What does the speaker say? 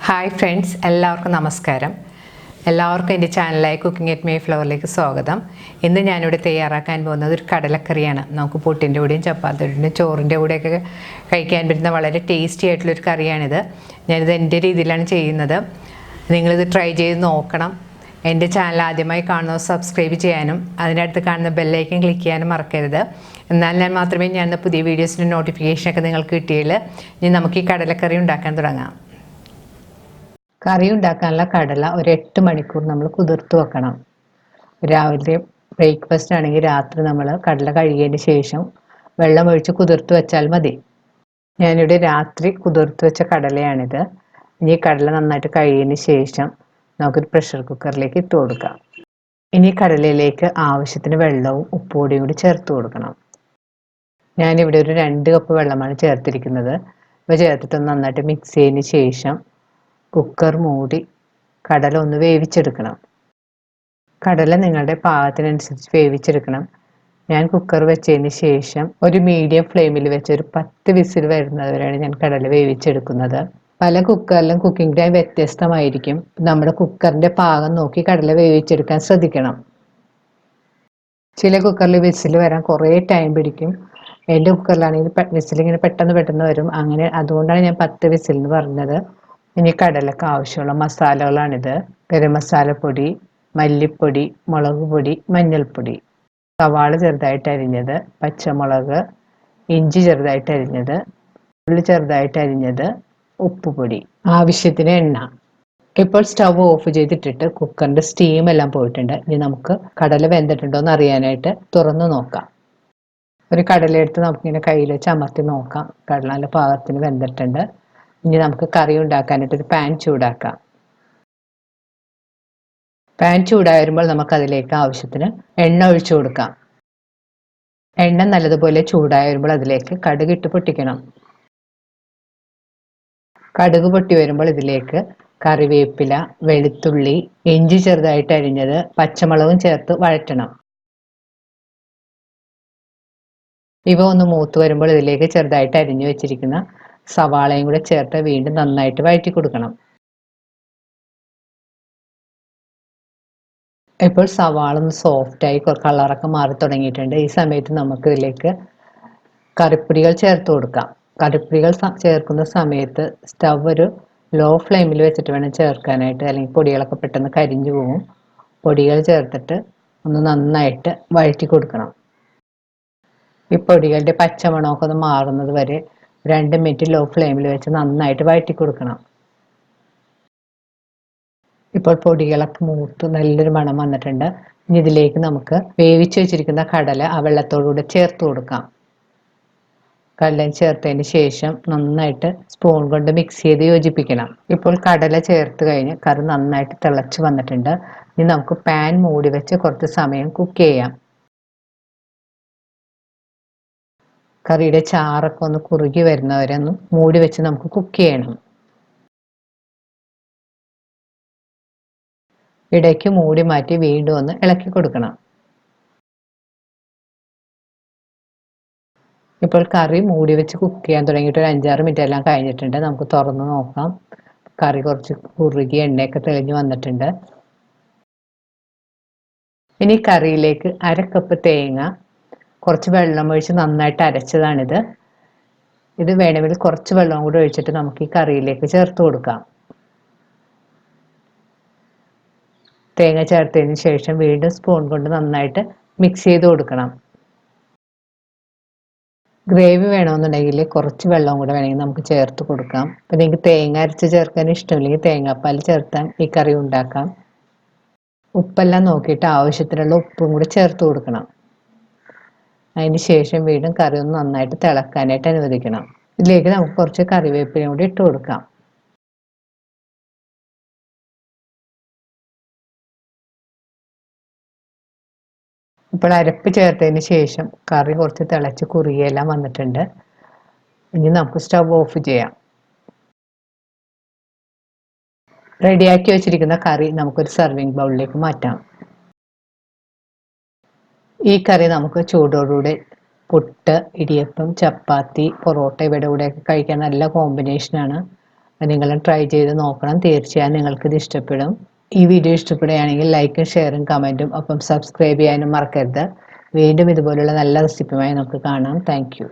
Hi friends, എല്ലാവർക്കും നമസ്കാരം. എല്ലാവർക്കും എൻ്റെ ചാനലായ കുക്കിംഗ് അറ്റ് മൈ ഫ്ലവറിലേക്ക് സ്വാഗതം. ഇന്ന് ഞാനിവിടെ തയ്യാറാക്കാൻ പോകുന്നത് ഒരു കടലക്കറിയാണ്. നമുക്ക് പുട്ടിൻ്റെ കൂടെയും ചപ്പാത്തിയുടെയും ചോറിൻ്റെ കൂടെയൊക്കെ കഴിക്കാൻ പറ്റുന്ന വളരെ ടേസ്റ്റി ആയിട്ടുള്ളൊരു കറിയാണിത്. ഞാനിത് എൻ്റെ രീതിയിലാണ് ചെയ്യുന്നത്. നിങ്ങളിത് ട്രൈ ചെയ്ത് നോക്കണം. എൻ്റെ ചാനൽ ആദ്യമായി കാണുന്നവർ സബ്സ്ക്രൈബ് ചെയ്യാനും അതിനടുത്ത് കാണുന്ന ബെല്ലൈക്കൻ ക്ലിക്ക് ചെയ്യാനും മറക്കരുത്. എന്നാൽ ഞാൻ മാത്രമേ ഞാൻ പുതിയ വീഡിയോസിൻ്റെ നോട്ടിഫിക്കേഷനൊക്കെ നിങ്ങൾക്ക് കിട്ടിയുള്ളൂ. ഇനി നമുക്ക് ഈ കടലക്കറി ഉണ്ടാക്കാൻ തുടങ്ങാം. കറി ഉണ്ടാക്കാനുള്ള കടല ഒരു 8 മണിക്കൂർ നമ്മൾ കുതിർത്ത് വെക്കണം. രാവിലെ ബ്രേക്ക്ഫാസ്റ്റ് ആണെങ്കിൽ രാത്രി നമ്മൾ കടല കഴുകിയതിന് ശേഷം വെള്ളം ഒഴിച്ച് കുതിർത്ത് വെച്ചാൽ മതി. ഞാനിവിടെ രാത്രി കുതിർത്ത് വെച്ച കടലയാണിത്. ഇനി കടല നന്നായിട്ട് കഴുകിയതിന് ശേഷം നമുക്കൊരു പ്രഷർ കുക്കറിലേക്ക് ഇട്ട് കൊടുക്കാം. ഇനി കടലയിലേക്ക് ആവശ്യത്തിന് വെള്ളവും ഉപ്പുപൊടിയും കൂടി ചേർത്ത് കൊടുക്കണം. ഞാനിവിടെ ഒരു 2 കപ്പ് വെള്ളമാണ് ചേർത്തിരിക്കുന്നത്. ഇവ ചേർത്തിട്ട് നന്നായിട്ട് മിക്സ് ചെയ്തതിന് ശേഷം കുക്കർ മൂടി കടല ഒന്ന് വേവിച്ചെടുക്കണം. കടല നിങ്ങളുടെ പാകത്തിനനുസരിച്ച് വേവിച്ചെടുക്കണം. ഞാൻ കുക്കർ വെച്ചതിന് ശേഷം ഒരു മീഡിയം ഫ്ലെയിമിൽ വെച്ച് ഒരു 10 വിസിൽ വരുന്നതുവരെയാണ് ഞാൻ കടല വേവിച്ചെടുക്കുന്നത്. പല കുക്കറിലും കുക്കിംഗ് ടൈം വ്യത്യസ്തമായിരിക്കും. നമ്മുടെ കുക്കറിൻ്റെ പാകം നോക്കി കടല വേവിച്ചെടുക്കാൻ ശ്രദ്ധിക്കണം. ചില കുക്കറിൽ വിസിൽ വരാൻ കുറേ ടൈം പിടിക്കും. എൻ്റെ കുക്കറിലാണെങ്കിൽ വിസിൽ ഇങ്ങനെ പെട്ടെന്ന് വരും. അതുകൊണ്ടാണ് ഞാൻ 10 വിസിൽ എന്ന് പറഞ്ഞത്. ഇനി കടലക്ക് ആവശ്യമുള്ള മസാലകളാണിത്. ഗരം മസാലപ്പൊടി, മല്ലിപ്പൊടി, മുളക് പൊടി, മഞ്ഞൾപ്പൊടി, സവാള ചെറുതായിട്ട് അരിഞ്ഞത്, പച്ചമുളക്, ഇഞ്ചി ചെറുതായിട്ട് അരിഞ്ഞത്, ഉള്ളി ചെറുതായിട്ട് അരിഞ്ഞത്, ഉപ്പുപൊടി, ആവശ്യത്തിന് എണ്ണ. ഇപ്പോൾ സ്റ്റവ് ഓഫ് ചെയ്തിട്ടിട്ട് കുക്കറിൻ്റെ സ്റ്റീം എല്ലാം പോയിട്ടുണ്ട്. ഇനി നമുക്ക് കടല വെന്തിട്ടുണ്ടോ എന്ന് അറിയാനായിട്ട് തുറന്ന് നോക്കാം. ഒരു കടല എടുത്ത് നമുക്കിങ്ങനെ കയ്യിൽ വെച്ച് അമർത്തി നോക്കാം. കടല നല്ല പാകത്തിന് വെന്തിട്ടുണ്ട്. ഇനി നമുക്ക് കറി ഉണ്ടാക്കാനായിട്ട് ഒരു പാൻ ചൂടാക്കാം. പാൻ ചൂടായി വരുമ്പോൾ നമുക്കതിലേക്ക് ആവശ്യത്തിന് എണ്ണ ഒഴിച്ചു കൊടുക്കാം. എണ്ണ നല്ലതുപോലെ ചൂടായി വരുമ്പോൾ അതിലേക്ക് കടുക് ഇട്ട് പൊട്ടിക്കണം. കടുക് പൊട്ടി വരുമ്പോൾ ഇതിലേക്ക് കറിവേപ്പില, വെളുത്തുള്ളി, ഇഞ്ചി ചെറുതായിട്ട് അരിഞ്ഞത്, പച്ചമുളകും ചേർത്ത് വഴറ്റണം. ഇവ ഒന്ന് മൂത്ത് വരുമ്പോൾ ഇതിലേക്ക് ചെറുതായിട്ട് അരിഞ്ഞു വെച്ചിരിക്കുന്ന സവാളയും കൂടെ ചേർത്ത് വീണ്ടും നന്നായിട്ട് വഴറ്റി കൊടുക്കണം. ഇപ്പോൾ സവാള ഒന്ന് സോഫ്റ്റായി കളറൊക്കെ മാറി തുടങ്ങിയിട്ടുണ്ട്. ഈ സമയത്ത് നമുക്ക് ഇതിലേക്ക് കറിപ്പൊടികൾ ചേർത്ത് കൊടുക്കാം. കറിപ്പൊടികൾ ചേർക്കുന്ന സമയത്ത് സ്റ്റവ് ഒരു ലോ ഫ്ലെയിമിൽ വെച്ചിട്ട് വേണം ചേർക്കാനായിട്ട്, അല്ലെങ്കിൽ പൊടികളൊക്കെ പെട്ടെന്ന് കരിഞ്ഞു പോകും. പൊടികൾ ചേർത്തിട്ട് ഒന്ന് നന്നായിട്ട് വഴറ്റി കൊടുക്കണം. ഈ പൊടികളുടെ പച്ചമണമൊക്കെ ഒന്ന് മാറുന്നത് വരെ 2 മിനിറ്റ് ലോ ഫ്ലെയിമിൽ വെച്ച് നന്നായിട്ട് വഴറ്റി കൊടുക്കണം. ഇപ്പോൾ പൊടികളൊക്കെ മൂത്ത് നല്ലൊരു മണം വന്നിട്ടുണ്ട്. ഇനി ഇതിലേക്ക് നമുക്ക് വേവിച്ച് വെച്ചിരിക്കുന്ന കടല ആ വെള്ളത്തോടുകൂടെ ചേർത്ത് കൊടുക്കാം. കടല ചേർത്തതിന് ശേഷം നന്നായിട്ട് സ്പൂൺ കൊണ്ട് മിക്സ് ചെയ്ത് യോജിപ്പിക്കണം. ഇപ്പോൾ കടല ചേർത്ത് കഴിഞ്ഞ് കറി നന്നായിട്ട് തിളച്ച് വന്നിട്ടുണ്ട്. ഇനി നമുക്ക് പാൻ മൂടി വെച്ച് കുറച്ച് സമയം കുക്ക് ചെയ്യാം. കറിയുടെ ചാറൊക്കെ ഒന്ന് കുറുകി വരുന്നവരെ ഒന്ന് മൂടി വെച്ച് നമുക്ക് കുക്ക് ചെയ്യണം. ഇടയ്ക്ക് മൂടി മാറ്റി വീണ്ടും ഒന്ന് ഇളക്കി കൊടുക്കണം. ഇപ്പോൾ കറി മൂടി വെച്ച് കുക്ക് ചെയ്യാൻ തുടങ്ങിയിട്ട് ഒരു 5-6 മിനിറ്റ് എല്ലാം കഴിഞ്ഞിട്ടുണ്ട്. നമുക്ക് തുറന്ന് നോക്കാം. കറി കുറച്ച് കുറുകി എണ്ണയൊക്കെ തെളിഞ്ഞ് വന്നിട്ടുണ്ട്. ഇനി കറിയിലേക്ക് 1/2 കപ്പ് തേങ്ങ കുറച്ച് വെള്ളം ഒഴിച്ച് നന്നായിട്ട് അരച്ചതാണിത്. ഇത് വേണമെങ്കിൽ കുറച്ച് വെള്ളം കൂടി ഒഴിച്ചിട്ട് നമുക്ക് ഈ കറിയിലേക്ക് ചേർത്ത് കൊടുക്കാം. തേങ്ങ ചേർത്തതിന് ശേഷം വീണ്ടും സ്പൂൺ കൊണ്ട് നന്നായിട്ട് മിക്സ് ചെയ്ത് കൊടുക്കണം. ഗ്രേവി വേണമെന്നുണ്ടെങ്കിൽ കുറച്ച് വെള്ളം കൂടെ വേണമെങ്കിൽ നമുക്ക് ചേർത്ത് കൊടുക്കാം. പിന്നെ എനിക്ക് തേങ്ങ അരച്ച് ചേർക്കാൻ ഇഷ്ടമില്ലെങ്കിൽ തേങ്ങാപ്പാൽ ചേർത്താൻ ഈ കറി ഉണ്ടാക്കാം. ഉപ്പെല്ലാം നോക്കിയിട്ട് ആവശ്യത്തിനുള്ള ഉപ്പും കൂടി ചേർത്ത് കൊടുക്കണം. അതിന് ശേഷം വീണ്ടും കറി ഒന്ന് നന്നായിട്ട് തിളക്കാനായിട്ട് അനുവദിക്കണം. ഇതിലേക്ക് നമുക്ക് കുറച്ച് കറിവേപ്പിലയും കൂടി ഇട്ട് കൊടുക്കാം. ഇപ്പോൾ അരപ്പ് ചേർത്തതിന് ശേഷം കറി കുറച്ച് തിളച്ച് കുറുകിയെല്ലാം വന്നിട്ടുണ്ട്. ഇനി നമുക്ക് സ്റ്റവ് ഓഫ് ചെയ്യാം. റെഡിയാക്കി വെച്ചിരിക്കുന്ന കറി നമുക്കൊരു സെർവിങ് ബൗളിലേക്ക് മാറ്റാം. ഈ കറി നമുക്ക് ചൂടോടുകൂടെ പുട്ട്, ഇടിയപ്പം, ചപ്പാത്തി, പൊറോട്ട ഇവയുടെ കൂടെയൊക്കെ കഴിക്കാൻ നല്ല കോമ്പിനേഷനാണ്. നിങ്ങൾ ട്രൈ ചെയ്ത് നോക്കണം. തീർച്ചയായും നിങ്ങൾക്കിത് ഇഷ്ടപ്പെടും. ഈ വീഡിയോ ഇഷ്ടപ്പെടുകയാണെങ്കിൽ ലൈക്കും ഷെയറും കമൻറ്റും ഒപ്പം സബ്സ്ക്രൈബ് ചെയ്യാനും മറക്കരുത്. വീണ്ടും ഇതുപോലുള്ള നല്ല റെസിപ്പിയുമായി നമുക്ക് കാണാം. Thank you.